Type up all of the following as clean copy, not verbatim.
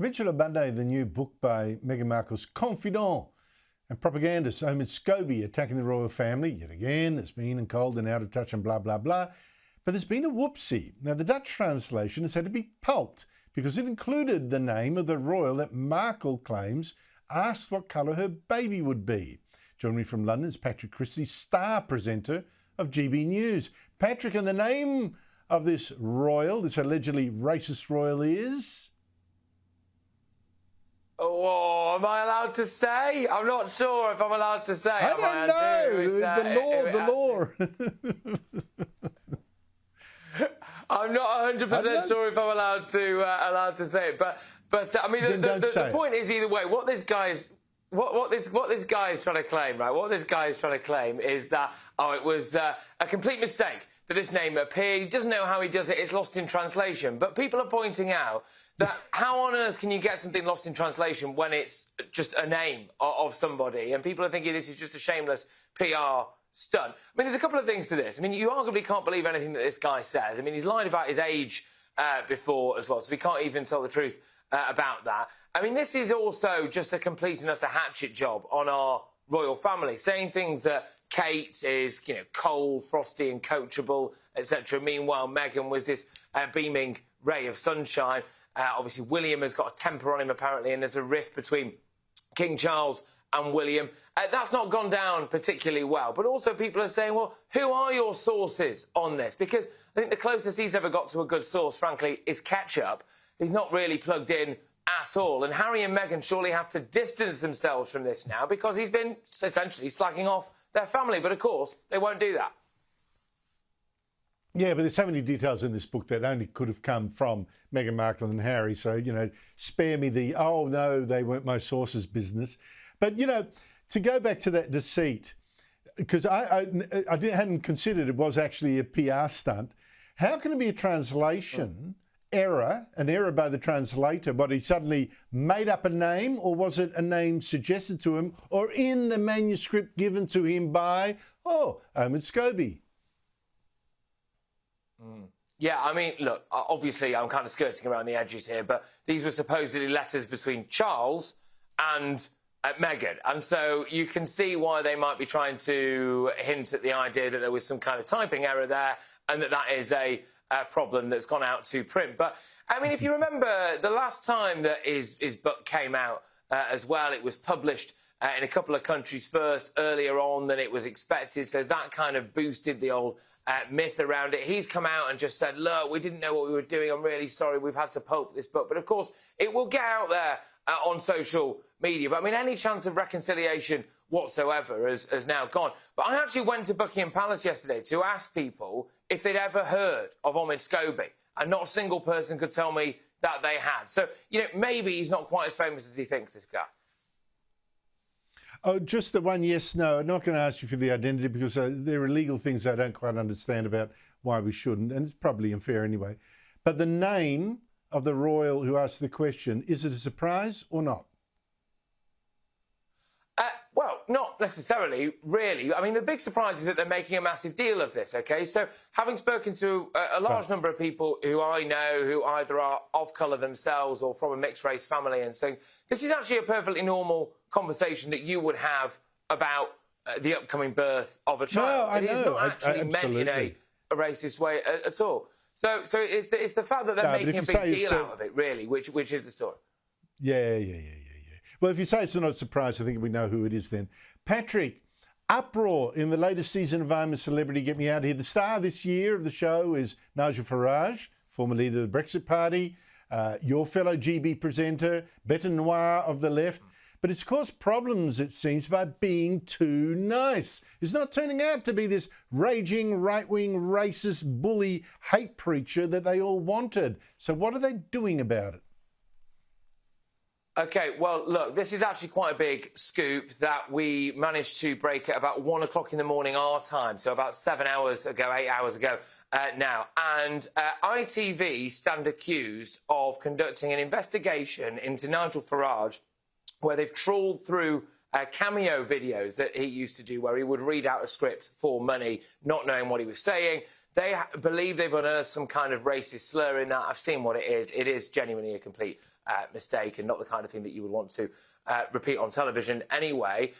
I mentioned on Monday the new book by Meghan Markle's confidant and propagandist Omid Scobie attacking the royal family. Yet again, it's mean and cold and out of touch and blah, blah, blah. But there's been a whoopsie. Now, the Dutch translation has had to be pulped because it included the name of the royal that Markle claims asked what colour her baby would be. Joining me from London is Patrick Christys, star presenter of GB News. Patrick, and the name of this royal, this allegedly racist royal, is? Oh, am I allowed to say? I'm not sure if I'm allowed to say. I don't know. The law. I'm not 100% sure if I'm allowed to say it, but I mean the point is either way. What this guy is trying to claim, right? What this guy is trying to claim is that it was a complete mistake that this name appeared. He doesn't know how he does it. It's lost in translation. But people are pointing out that how on earth can you get something lost in translation when it's just a name of somebody? And people are thinking this is just a shameless PR stunt. I mean, there's a couple of things to this. I mean, you arguably can't believe anything that this guy says. I mean, he's lied about his age before as well, so we can't even tell the truth about that. I mean, this is also just a complete and utter hatchet job on our royal family, saying things that Kate is, cold, frosty and coachable, etc. Meanwhile, Meghan was this beaming ray of sunshine. Obviously, William has got a temper on him, apparently, and there's a rift between King Charles and William. That's not gone down particularly well. But also people are saying, well, who are your sources on this? Because I think the closest he's ever got to a good source, frankly, is ketchup. He's not really plugged in at all. And Harry and Meghan surely have to distance themselves from this now because he's been essentially slacking off their family. But, of course, they won't do that. Yeah, but there's so many details in this book that only could have come from Meghan Markle and Harry. So, spare me the, oh, no, they weren't my sources business. But, to go back to that deceit, because I hadn't considered it was actually a PR stunt. How can it be a translation error, an error by the translator, but he suddenly made up a name, or was it a name suggested to him or in the manuscript given to him by, Omid Scobie? Yeah, I mean, look, obviously I'm kind of skirting around the edges here, but these were supposedly letters between Charles and Meghan. And so you can see why they might be trying to hint at the idea that there was some kind of typing error there and that is a problem that's gone out to print. But, I mean, if you remember the last time that his book came out as well, it was published in a couple of countries first, earlier on than it was expected. So that kind of boosted the old myth around it. He's come out and just said, look, we didn't know what we were doing. I'm really sorry. We've had to pulp this book. But, of course, it will get out there on social media. But, I mean, any chance of reconciliation whatsoever has now gone. But I actually went to Buckingham Palace yesterday to ask people if they'd ever heard of Omid Scobie. And not a single person could tell me that they had. So, maybe he's not quite as famous as he thinks, this guy. Oh, just the one yes, no. I'm not going to ask you for the identity because there are legal things I don't quite understand about why we shouldn't, and it's probably unfair anyway. But the name of the royal who asked the question, is it a surprise or not? Well, not necessarily, really. I mean, the big surprise is that they're making a massive deal of this, OK? So having spoken to a large number of people who I know who either are of colour themselves or from a mixed-race family and saying, this is actually a perfectly normal conversation that you would have about the upcoming birth of a child. No, it is not actually meant in a racist way at all. So it's the fact that they're making a big deal out of it, really, which is the story. Yeah. Well, if you say it's not a surprise, I think we know who it is then. Patrick, uproar in the latest season of I'm a Celebrity, Get Me Out Here. The star this year of the show is Nigel Farage, former leader of the Brexit Party, your fellow GB presenter, bête noire of the left. But it's caused problems, it seems, by being too nice. It's not turning out to be this raging, right-wing, racist, bully, hate preacher that they all wanted. So what are they doing about it? OK, well, look, this is actually quite a big scoop that we managed to break at about 1 o'clock in the morning our time, so about 8 hours ago now. And ITV stand accused of conducting an investigation into Nigel Farage, where they've trawled through cameo videos that he used to do, where he would read out a script for money, not knowing what he was saying. They believe they've unearthed some kind of racist slur in that. I've seen what it is. It is genuinely a complete mistake and not the kind of thing that you would want to repeat on television anyway.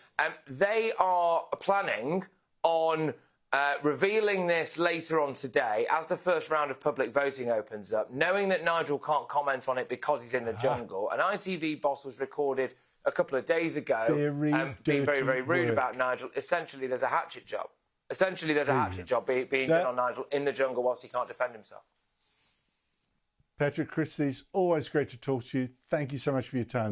They are planning on revealing this later on today as the first round of public voting opens up, knowing that Nigel can't comment on it because he's in the jungle. An ITV boss was recorded a couple of days ago being very, very rude about Nigel. Essentially, there's a hatchet job. Essentially, there's a hatchet job being done on Nigel in the jungle whilst he can't defend himself. Patrick Christys, always great to talk to you. Thank you so much for your time.